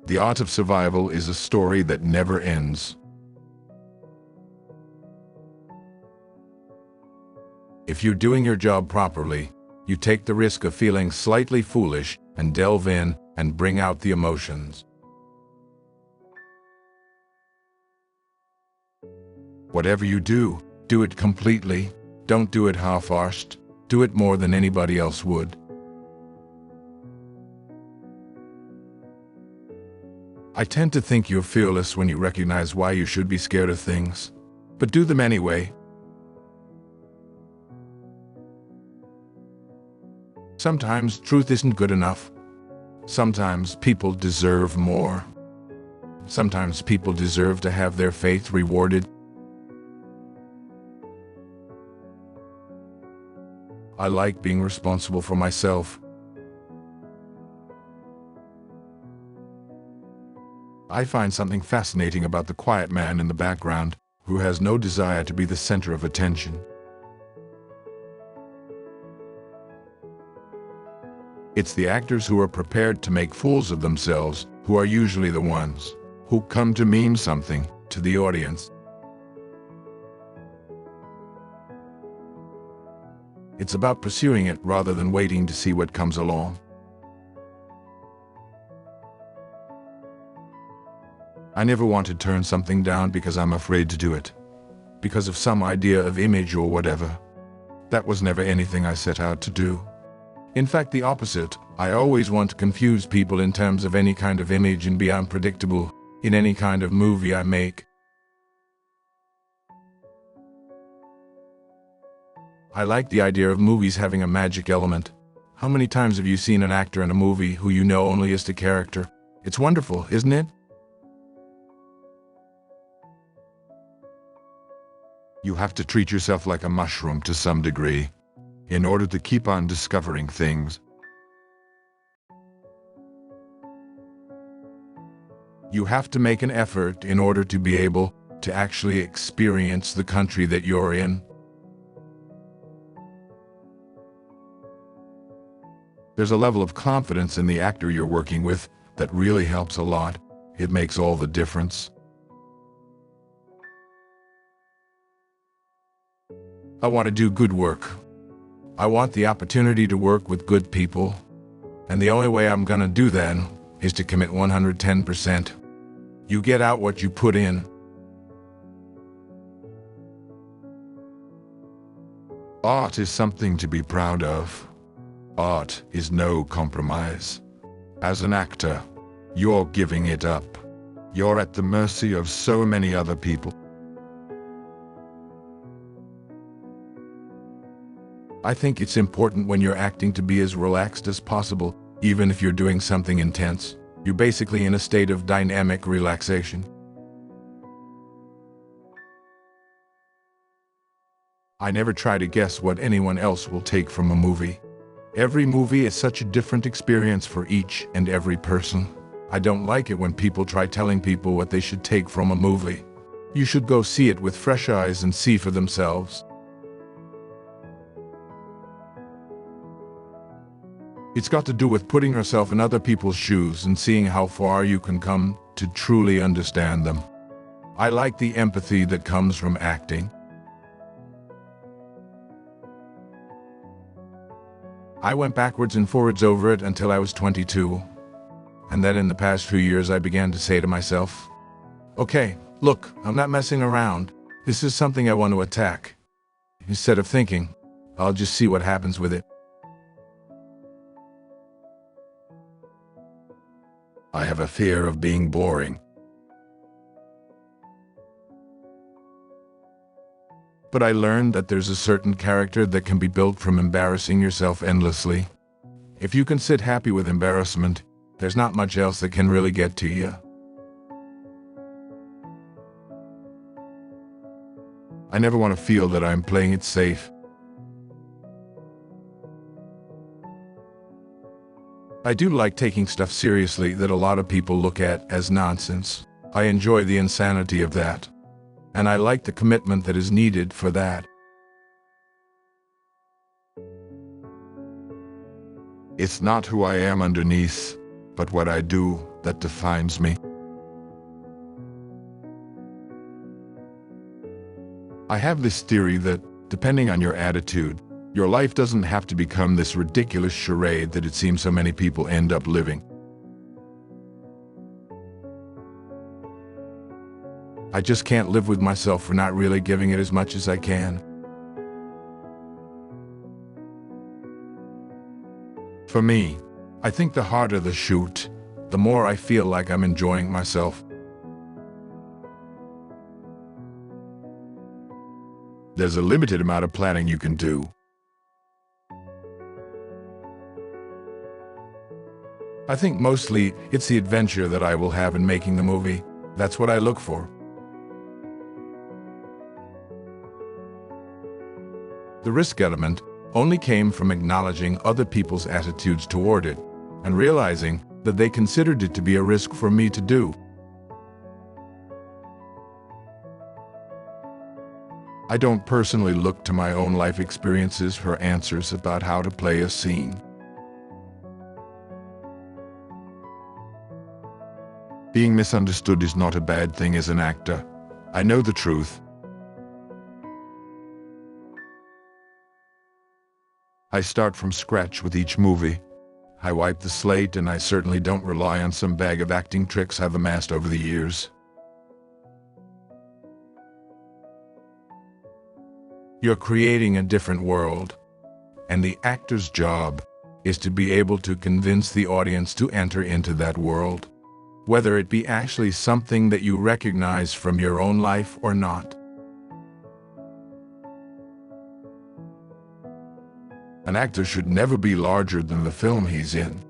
The art of survival is a story that never ends. If you're doing your job properly, you take the risk of feeling slightly foolish and delve in and bring out the emotions. Whatever you do, do it completely. Don't do it half-arsed. Do it more than anybody else would. I tend to think you're fearless when you recognize why you should be scared of things, but do them anyway. Sometimes truth isn't good enough. Sometimes people deserve more. Sometimes people deserve to have their faith rewarded. I like being responsible for myself. I find something fascinating about the quiet man in the background, who has no desire to be the center of attention. It's the actors who are prepared to make fools of themselves who are usually the ones who come to mean something to the audience. It's about pursuing it rather than waiting to see what comes along. I never want to turn something down because I'm afraid to do it, because of some idea of image or whatever. That was never anything I set out to do. In fact, the opposite. I always want to confuse people in terms of any kind of image and be unpredictable in any kind of movie I make. I like the idea of movies having a magic element. How many times have you seen an actor in a movie who you know only as the character? It's wonderful, isn't it? You have to treat yourself like a mushroom to some degree, in order to keep on discovering things. You have to make an effort in order to be able to actually experience the country that you're in. There's a level of confidence in the actor you're working with that really helps a lot. It makes all the difference. I want to do good work. I want the opportunity to work with good people. And the only way I'm gonna do that is to commit 110%. You get out what you put in. Art is something to be proud of. Art is no compromise. As an actor, you're giving it up. You're at the mercy of so many other people. I think it's important when you're acting to be as relaxed as possible, even if you're doing something intense. You're basically in a state of dynamic relaxation. I never try to guess what anyone else will take from a movie. Every movie is such a different experience for each and every person. I don't like it when people try telling people what they should take from a movie. You should go see it with fresh eyes and see for themselves. It's got to do with putting yourself in other people's shoes and seeing how far you can come to truly understand them. I like the empathy that comes from acting. I went backwards and forwards over it until I was 22. And then in the past few years I began to say to myself, okay, look, I'm not messing around. This is something I want to attack. Instead of thinking, I'll just see what happens with it. I have a fear of being boring. But I learned that there's a certain character that can be built from embarrassing yourself endlessly. If you can sit happy with embarrassment, there's not much else that can really get to you. I never want to feel that I'm playing it safe. I do like taking stuff seriously that a lot of people look at as nonsense. I enjoy the insanity of that. And I like the commitment that is needed for that. It's not who I am underneath, but what I do that defines me. I have this theory that, depending on your attitude, your life doesn't have to become this ridiculous charade that it seems so many people end up living. I just can't live with myself for not really giving it as much as I can. For me, I think the harder the shoot, the more I feel like I'm enjoying myself. There's a limited amount of planning you can do. I think mostly it's the adventure that I will have in making the movie. That's what I look for. The risk element only came from acknowledging other people's attitudes toward it and realizing that they considered it to be a risk for me to do. I don't personally look to my own life experiences for answers about how to play a scene. Being misunderstood is not a bad thing as an actor. I know the truth. I start from scratch with each movie. I wipe the slate, and I certainly don't rely on some bag of acting tricks I've amassed over the years. You're creating a different world, and the actor's job is to be able to convince the audience to enter into that world, whether it be actually something that you recognize from your own life or not. An actor should never be larger than the film he's in.